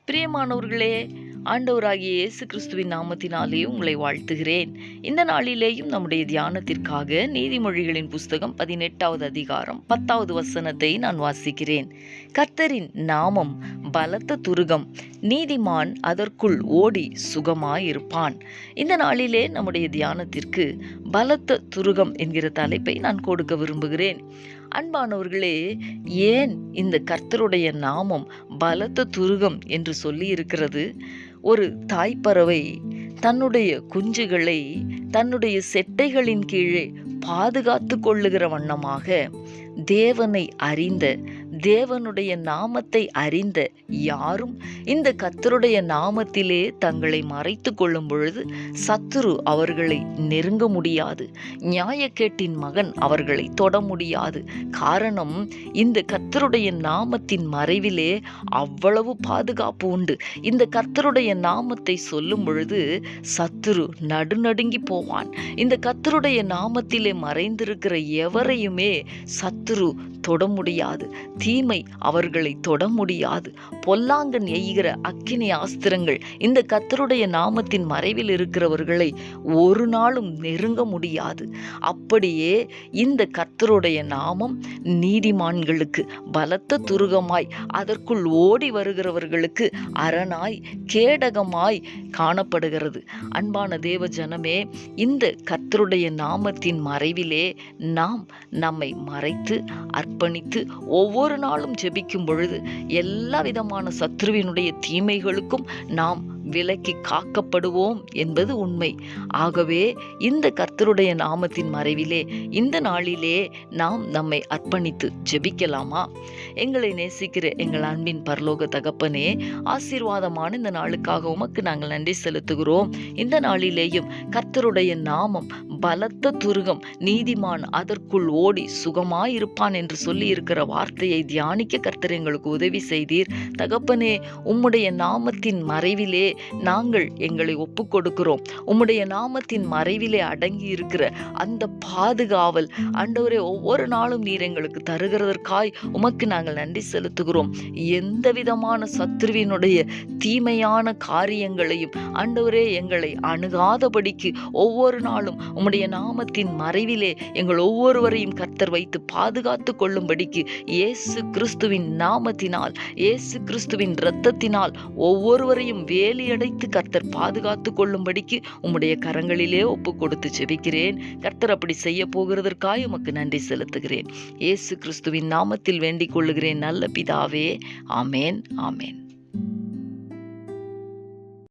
பிரியமானவர்களே, ஆண்டவராகிய இயேசு கிறிஸ்துவின் நாமத்தினாலே உங்களை வாழ்த்துகிறேன். இந்த நாளிலேயும் நம்முடைய தியானத்திற்காக நீதிமொழிகளின் புஸ்தகம் 18வது அதிகாரம் 10வது வசனத்தை நான் வாசிக்கிறேன். கர்த்தரின் நாமம் பலத்த துருகம், நீதிமான் அதற்குள் ஓடி சுகமாயிருப்பான். இந்த நாளிலே நம்முடைய தியானத்திற்கு பலத்த துருகம் என்கிற தலைப்பை நான் கொடுக்க விரும்புகிறேன். அன்பானவர்களே, ஏன் இந்த கர்த்தருடைய நாமம் பலத்த துருகம் என்று சொல்லி இருக்கிறது? ஒரு தாய்ப்பறவை தன்னுடைய குஞ்சுகளை தன்னுடைய செட்டைகளின் கீழே பாதுகாத்து கொள்ளுகிற வண்ணமாக தேவனை அறிந்த, தேவனுடைய நாமத்தை அறிந்த யாரும் இந்த கர்த்தருடைய நாமத்திலே தங்களை மறைத்து கொள்ளும் பொழுது சத்துரு அவர்களை நெருங்க முடியாது. நியாயக்கேட்டின் மகன் அவர்களை தொட முடியாது. காரணம், இந்த கர்த்தருடைய நாமத்தின் மறைவிலே அவ்வளவு பாதுகாப்பு உண்டு. இந்த கர்த்தருடைய நாமத்தை சொல்லும் பொழுது சத்துரு நடுநடுங்கி போவான். இந்த கர்த்தருடைய நாமத்திலே மறைந்திருக்கிற எவரையுமே சத்துரு தொட முடியாது. தீமை அவர்களை தொட முடியாது. பொல்லாங்கன் எய்கிற அக்கினி ஆஸ்திரங்கள் இந்த கர்த்தருடைய நாமத்தின் மறைவில் இருக்கிறவர்களை ஒரு நாளும் நெருங்க முடியாது. அப்படியே இந்த கர்த்தருடைய நாமம் நீதிமான்களுக்கு பலத்த துருகமாய், அதற்குள் ஓடி வருகிறவர்களுக்கு அரணாய் கேடகமாய் காணப்படுகிறது. அன்பான தேவ ஜனமே, இந்த கர்த்தருடைய நாமத்தின் மறைவிலே நாம் நம்மை மறைத்து அர்ப்பணித்து ஒவ்வொரு நாளும் ஜெபிக்கும் பொழுது எல்லா விதமான சத்ருவினுடைய தீமைகளுக்கும் நாம் விலக்கி காக்கப்படுவோம் என்பது உண்மை. ஆகவே இந்த கர்த்தருடைய நாமத்தின் மறைவிலே இந்த நாளிலே நாம் நம்மை அர்ப்பணித்து ஜெபிக்கலாமா? எங்களை நேசிக்கிற எங்கள் அன்பின் பரலோக தகப்பனே, ஆசீர்வாதமான இந்த நாளுக்காக உமக்கு நாங்கள் நன்றி செலுத்துகிறோம். இந்த நாளிலேயும் கர்த்தருடைய நாமம் பலத்த துருகம், நீதிமான் அதற்குள் ஓடி சுகமாயிருப்பான் என்று சொல்லி இருக்கிற வார்த்தையை தியானிக்க கர்த்தர் எங்களுக்கு உதவி செய்தீர். தகப்பனே, உம்முடைய நாமத்தின் மறைவிலே நாங்கள் எங்களை ஒப்பு கொடுக்கிறோம். உம்முடைய நாமத்தின் மறைவிலே அடங்கி இருக்கிற அந்த பாதுகாவல் ஆண்டவரே, ஒவ்வொரு நாளும் நீர் எங்களுக்கு தருகிறதற்காய் உமக்கு நாங்கள் நன்றி செலுத்துகிறோம். எந்த விதமான சத்ருவினுடைய தீமையான காரியங்களையும் ஆண்டவரே எங்களை அணுகாதபடிக்கு ஒவ்வொரு நாளும் உம்முடைய நாமத்தின் மறைவிலே எங்கள் ஒவ்வொருவரையும் கர்த்தர் வைத்து பாதுகாத்து கொள்ளும்படிக்கு இயேசு கிறிஸ்துவின் நாமத்தினால், இயேசு கிறிஸ்துவின் இரத்தத்தினால் ஒவ்வொருவரையும் வேலியடைத்து கர்த்தர் பாதுகாத்து கொள்ளும்படிக்கு உம்முடைய கரங்களிலே ஒப்பு கொடுத்து ஜெபிக்கிறேன். கர்த்தர் அப்படி செய்ய போகிறதற்காக உமக்கு நன்றி செலுத்துகிறேன். இயேசு கிறிஸ்துவின் நாமத்தில் வேண்டிக் கொள்ளுகிறேன் நல்ல பிதாவே. ஆமேன், ஆமேன்.